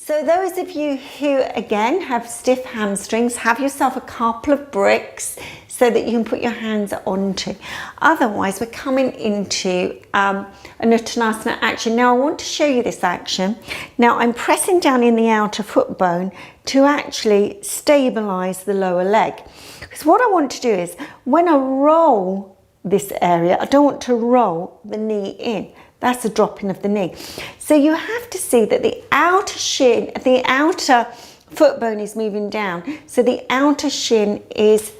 So those of you who, again, have stiff hamstrings, have yourself a couple of bricks so that you can put your hands onto. Otherwise, we're coming into an Uttanasana action. Now, I want to show you this action. Now, I'm pressing down in the outer foot bone to actually stabilize the lower leg. Because what I want to do is, when I roll this area, I don't want to roll the knee in. That's a dropping of the knee. So you have to see that the outer shin, the outer foot bone is moving down. So the outer shin is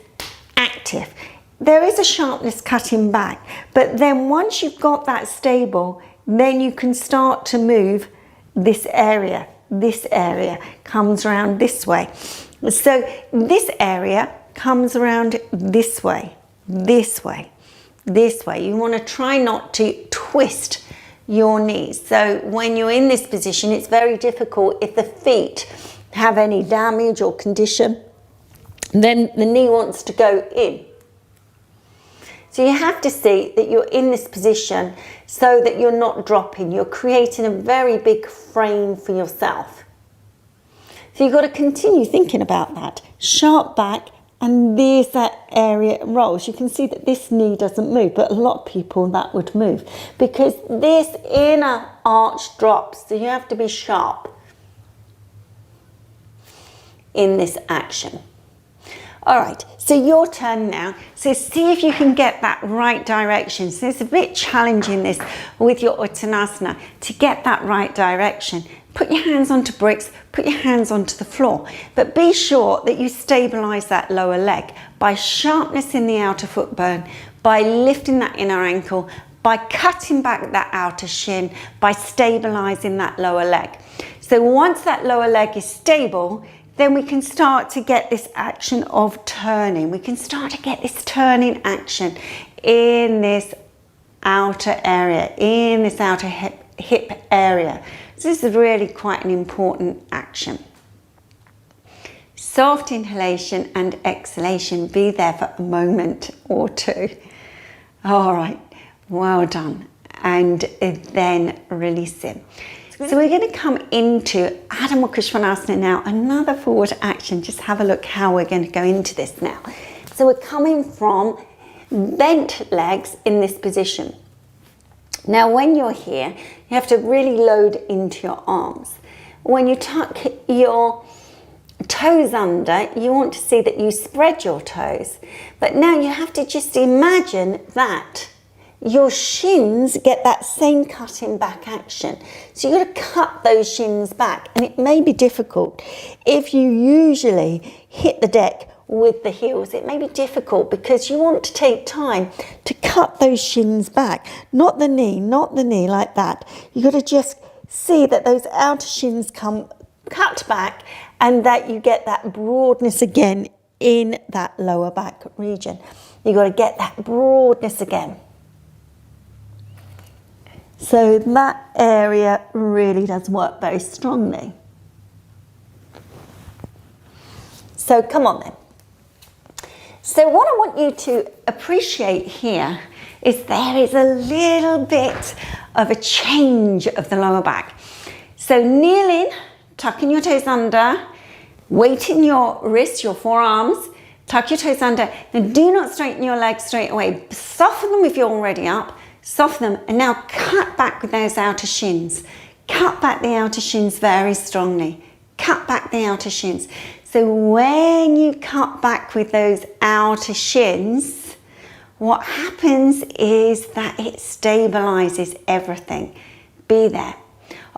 active. There is a sharpness cutting back, but then once you've got that stable, then you can start to move this area. This area comes around this way. So this area comes around this way, this way, this way. You want to try not to twist your knees. So when you're in this position, it's very difficult. If the feet have any damage or condition, then the knee wants to go in. So you have to see that you're in this position so that you're not dropping. You're creating a very big frame for yourself. So you've got to continue thinking about that. Sharp back, and there's that area it rolls. You can see that this knee doesn't move, but a lot of people that would move because this inner arch drops. So you have to be sharp in this action. All right, so your turn now. So see if you can get that right direction. So it's a bit challenging this with your Uttanasana to get that right direction. Put your hands onto bricks, put your hands onto the floor, but be sure that you stabilize that lower leg by sharpness in the outer foot bone, by lifting that inner ankle, by cutting back that outer shin, by stabilizing that lower leg. So once that lower leg is stable, then we can start to get this action of turning. We can start to get this turning action in this outer area, in this outer hip area. So this is really quite an important action. Soft inhalation and exhalation. Be there for a moment or two. All right, well done. And then release it. So we're going to come into Adho Mukha Svanasana now, another forward action. Just have a look how we're going to go into this now. So we're coming from bent legs in this position. Now when you're here, you have to really load into your arms. When you tuck your toes under, you want to see that you spread your toes. But now you have to just imagine that your shins get that same cutting back action. So you've got to cut those shins back, and it may be difficult. If you usually hit the deck with the heels, it may be difficult because you want to take time to cut those shins back. Not the knee like that. You've got to just see that those outer shins come cut back and that you get that broadness again in that lower back region. You've got to get that broadness again. So that area really does work very strongly. So come on then. So what I want you to appreciate here is there is a little bit of a change of the lower back. So kneeling, tucking your toes under, weighting your wrists, your forearms, tuck your toes under. Now do not straighten your legs straight away. Soften them if you're already up. Soften them and now cut back with those outer shins. Cut back the outer shins very strongly. Cut back the outer shins. So when you cut back with those outer shins, what happens is that it stabilizes everything. Be there.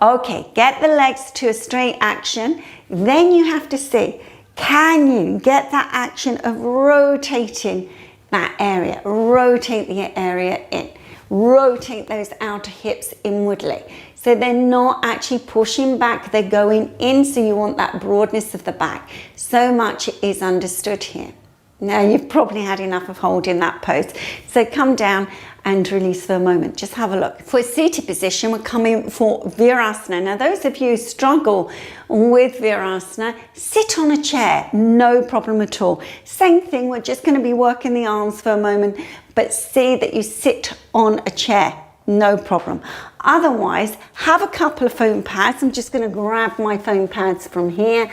Okay, get the legs to a straight action. Then you have to see, can you get that action of rotating that area? Rotate the area in. Rotate those outer hips inwardly. So they're not actually pushing back, they're going in, so you want that broadness of the back. So much is understood here. Now you've probably had enough of holding that pose. So come down and release for a moment. Just have a look. For a seated position, we're coming for Virasana. Now those of you who struggle with Virasana, sit on a chair, no problem at all. Same thing, we're just going to be working the arms for a moment, but see that you sit on a chair. no problem. Otherwise, have a couple of foam pads. I'm just going to grab my foam pads from here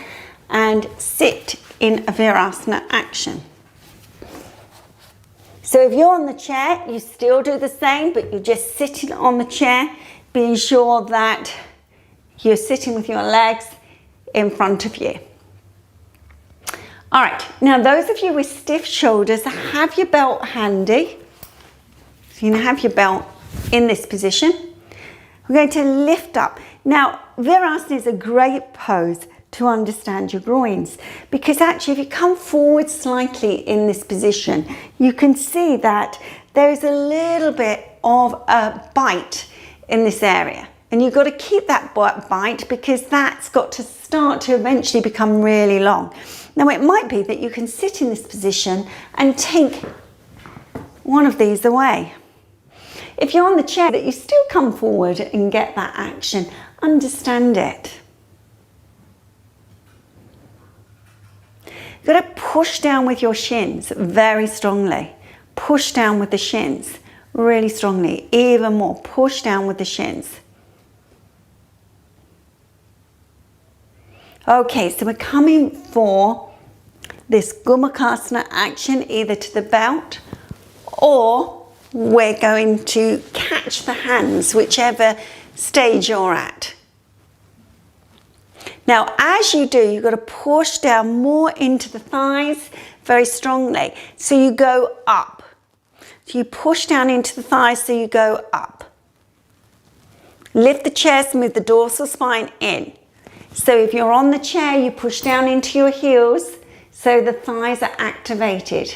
and sit in a Virasana action. So if you're on the chair, you still do the same, but you're just sitting on the chair, being sure that you're sitting with your legs in front of you. All right, now those of you with stiff shoulders, have your belt handy. So you can have your belt in this position. We're going to lift up. Now, Virasana is a great pose to understand your groins, because actually if you come forward slightly in this position, you can see that there's a little bit of a bite in this area. And you've got to keep that bite, because that's got to start to eventually become really long. Now it might be that you can sit in this position and take one of these away. If you're on the chair, that you still come forward and get that action, understand it. You've got to push down with your shins very strongly. Push down with the shins really strongly, even more. Push down with the shins. Okay, so we're coming for this Gomukhasana action, either to the belt, or we're going to catch the hands, whichever stage you're at. Now, as you do, you've got to push down more into the thighs very strongly. So you go up. So you push down into the thighs, so you go up. Lift the chest, move the dorsal spine in. So if you're on the chair, you push down into your heels, so the thighs are activated,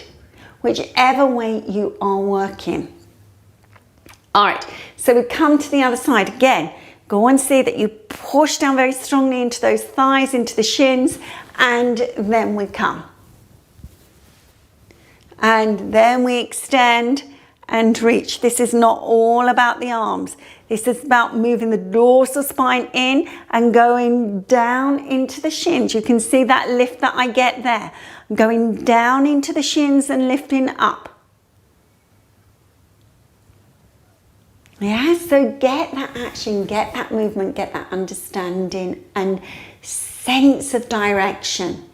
whichever way you are working. All right, so we come to the other side again. Go and see that you push down very strongly into those thighs, into the shins, and then we come. And then we extend and reach. This is not all about the arms. This is about moving the dorsal spine in and going down into the shins. You can see that lift that I get there. I'm going down into the shins and lifting up. Yeah, so get that action, get that movement, get that understanding and sense of direction.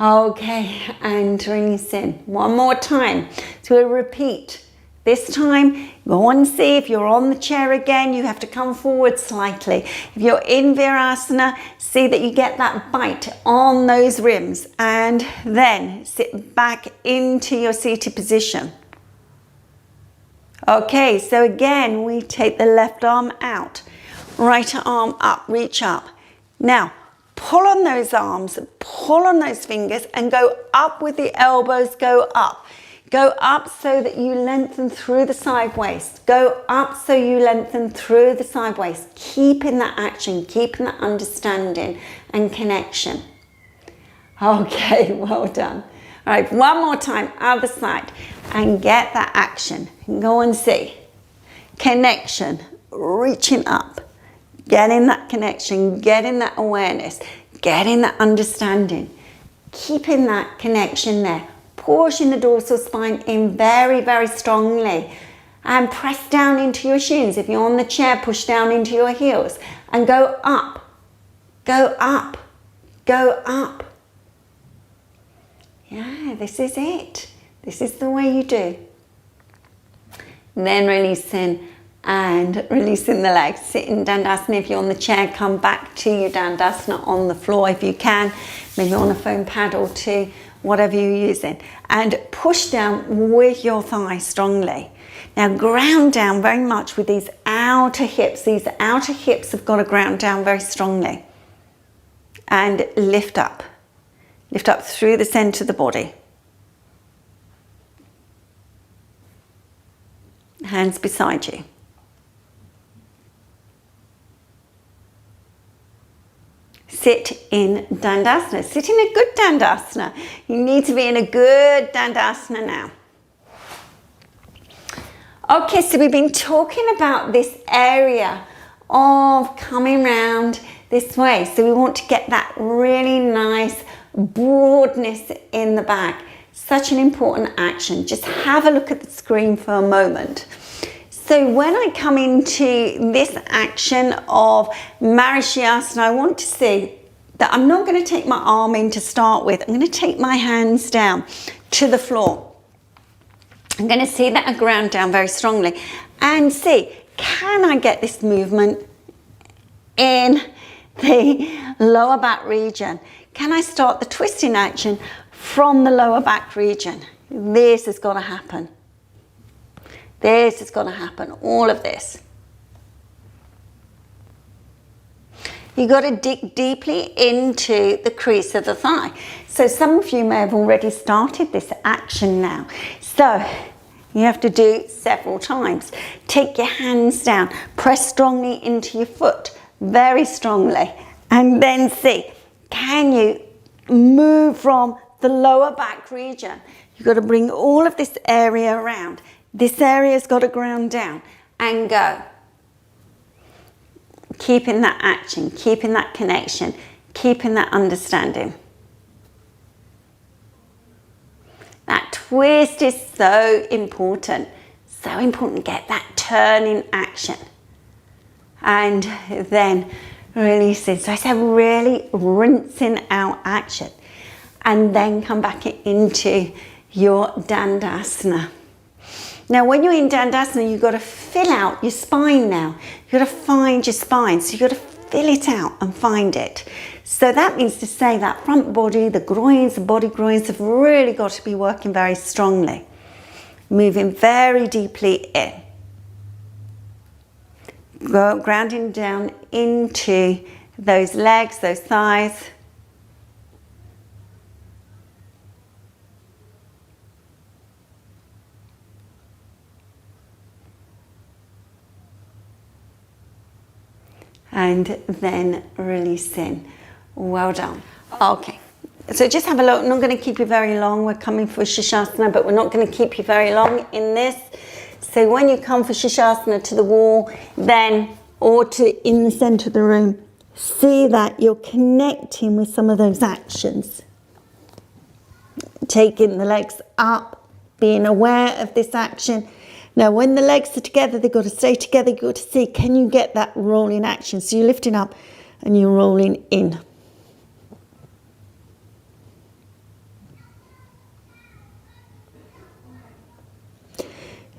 Okay, and release in. One more time. So we'll repeat. This time, go and see if you're on the chair again, you have to come forward slightly. If you're in Virasana, see that you get that bite on those ribs and then sit back into your seated position. Okay, so again, we take the left arm out, right arm up, reach up. Now, pull on those arms, pull on those fingers and go up with the elbows, go up. Go up so that you lengthen through the side waist. Go up so you lengthen through the side waist. Keeping that action, keeping that understanding and connection. Okay, well done. All right, one more time, other side. And get that action. Go and see. Connection, reaching up. Getting that connection, getting that awareness, getting that understanding. Keeping that connection there. Pushing the dorsal spine in very, very strongly. And press down into your shins. If you're on the chair, push down into your heels. And go up. Go up. Go up. Yeah, this is it. This is the way you do. Then releasing and releasing the legs. Sit in Dandasana. If you're on the chair, come back to your Dandasana on the floor if you can. Maybe on a foam pad or two, whatever you're using. And push down with your thigh strongly. Now ground down very much with these outer hips. These outer hips have got to ground down very strongly. And lift up. Lift up through the center of the body. Hands beside you. Sit in Dandasana. Sit in a good Dandasana. You need to be in a good Dandasana now. Okay, so we've been talking about this area of coming round this way. So we want to get that really nice broadness in the back. Such an important action. Just have a look at the screen for a moment. So when I come into this action of Marishasana, I want to see that I'm not going to take my arm in to start with. I'm going to take my hands down to the floor. I'm going to see that I ground down very strongly and see, can I get this movement in the lower back region? Can I start the twisting action from the lower back region? This is going to happen. This is going to happen, all of this. You've got to dig deeply into the crease of the thigh. So some of you may have already started this action now. So you have to do several times. Take your hands down, press strongly into your foot, very strongly, and then see, can you move from the lower back region? You've got to bring all of this area around. This area's got to ground down and go. Keeping that action, keeping that connection, keeping that understanding. That twist is so important. So important. Get that turning action. And then releasing. So I said really rinsing out action. And then come back into your Dandasana. Now, when you're in Dandasana, you've got to fill out your spine now. You've got to find your spine. So you've got to fill it out and find it. So that means to say that front body, the groins, the body groins have really got to be working very strongly. Moving very deeply in. Grounding down into those legs, those thighs. And then releasing. Well done. Okay, so just have a look. I'm not going to keep you very long. We're coming for Sirsasana, but we're not going to keep you very long in this. So when you come for Sirsasana to the wall, then, or to in the center of the room, see that you're connecting with some of those actions. Taking the legs up, being aware of this action. Now, when the legs are together, they've got to stay together. You've got to see, can you get that rolling action? So you're lifting up and you're rolling in.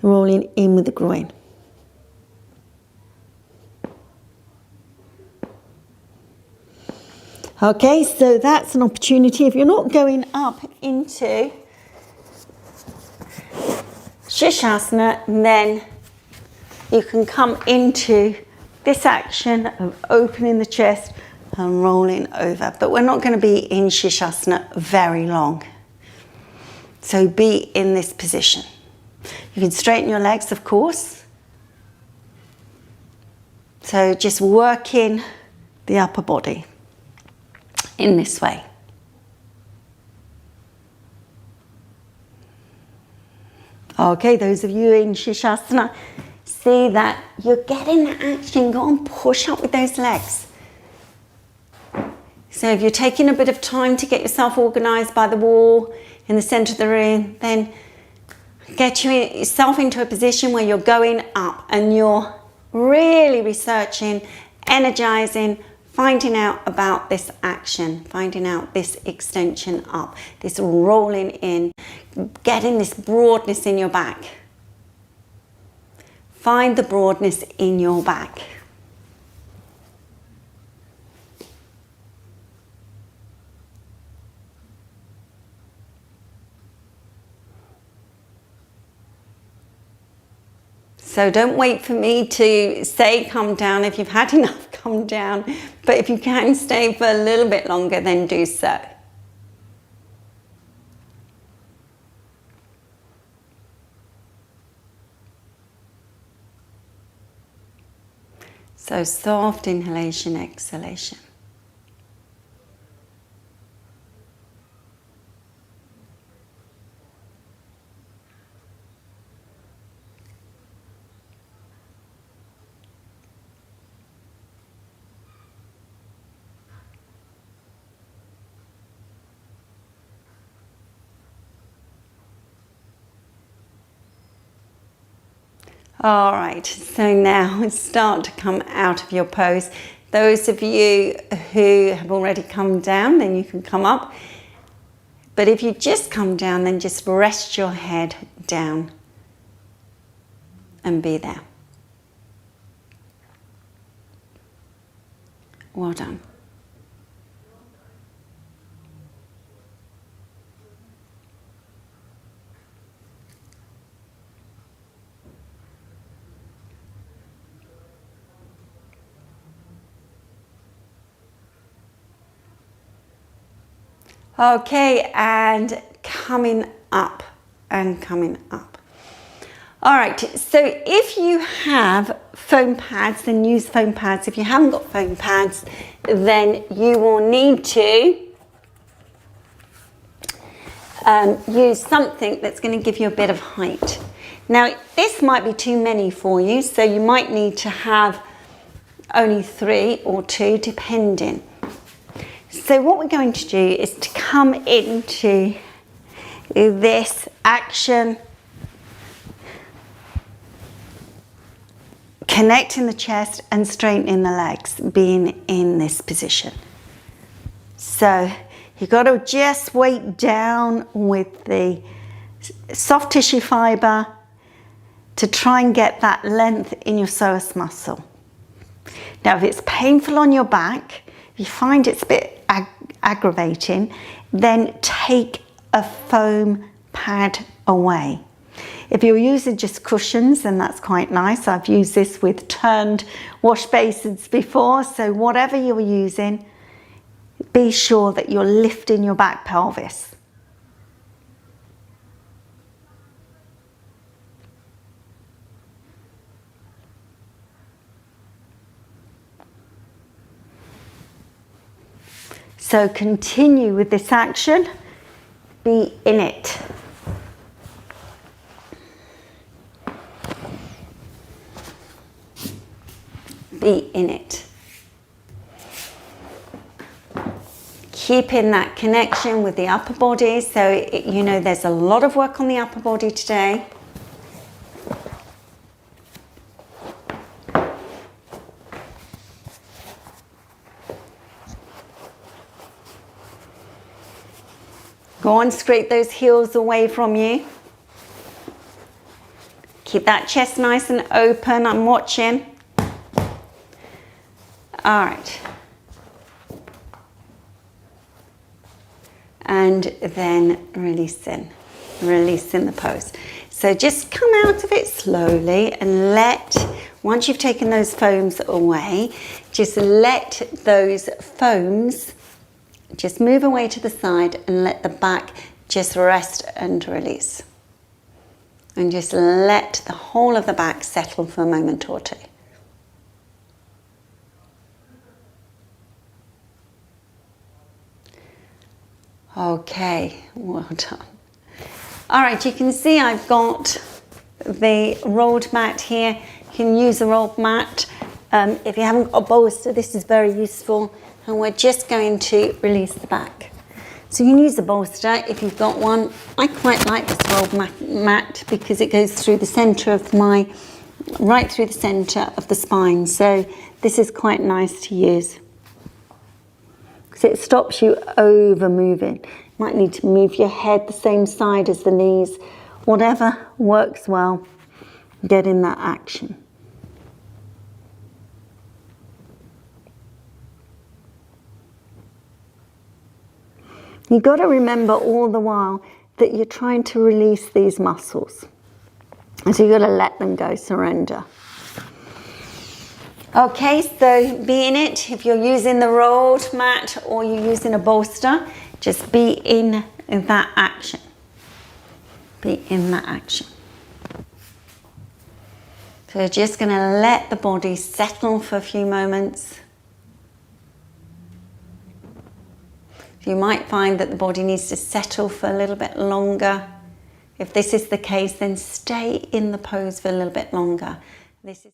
Rolling in with the groin. Okay, so that's an opportunity. If you're not going up into Sirsasana, then you can come into this action of opening the chest and rolling over. But we're not going to be in Sirsasana very long. So be in this position. You can straighten your legs, of course. So just working the upper body in this way. Okay, those of you in Sirsasana, see that you're getting the action. Go and push up with those legs. So if you're taking a bit of time to get yourself organised by the wall in the centre of the room, then get yourself into a position where you're going up and you're really researching, energising, finding out about this action, finding out this extension up, this rolling in, getting this broadness in your back. Find the broadness in your back. So don't wait for me to say come down. If you've had enough, come down. But if you can stay for a little bit longer, then do so. So soft inhalation, exhalation. All right, so now start to come out of your pose. Those of you who have already come down, then you can come up. But if you just come down, then just rest your head down and be there. Well done. Okay, and coming up and coming up. All right, so if you have foam pads, then use foam pads. If you haven't got foam pads, then you will need to use something that's going to give you a bit of height. Now, this might be too many for you, so you might need to have only 3 or 2, depending. So what we're going to do is to come into this action, connecting the chest and straightening the legs, being in this position. So you've got to just weight down with the soft tissue fibre to try and get that length in your psoas muscle. Now, if it's painful on your back, if you find it's a bit aggravating, then take a foam pad away. If you're using just cushions, then that's quite nice. I've used this with turned wash basins before, so whatever you're using, be sure that you're lifting your back pelvis. So continue with this action, be in it. Be in it. Keeping that connection with the upper body. So, you know, there's a lot of work on the upper body today. Go on, scrape those heels away from you. Keep that chest nice and open. I'm watching. All right. And then releasing the pose. So just come out of it slowly and once you've taken those foams away, just let those foams just move away to the side and let the back just rest and release. And just let the whole of the back settle for a moment or two. Okay, well done. All right, you can see I've got the rolled mat here. You can use the rolled mat. If you haven't got a bolster, this is very useful. And we're just going to release the back. So you can use the bolster if you've got one. I quite like this rolled mat because it goes through the centre of right through the centre of the spine. So this is quite nice to use. Because it stops you over moving. You might need to move your head the same side as the knees. Whatever works well, get in that action. You've got to remember all the while that you're trying to release these muscles. And so you've got to let them go, surrender. Okay, so be in it. If you're using the rolled mat or you're using a bolster, just be in that action. Be in that action. So you're just going to let the body settle for a few moments. You might find that the body needs to settle for a little bit longer. If this is the case, then stay in the pose for a little bit longer. This is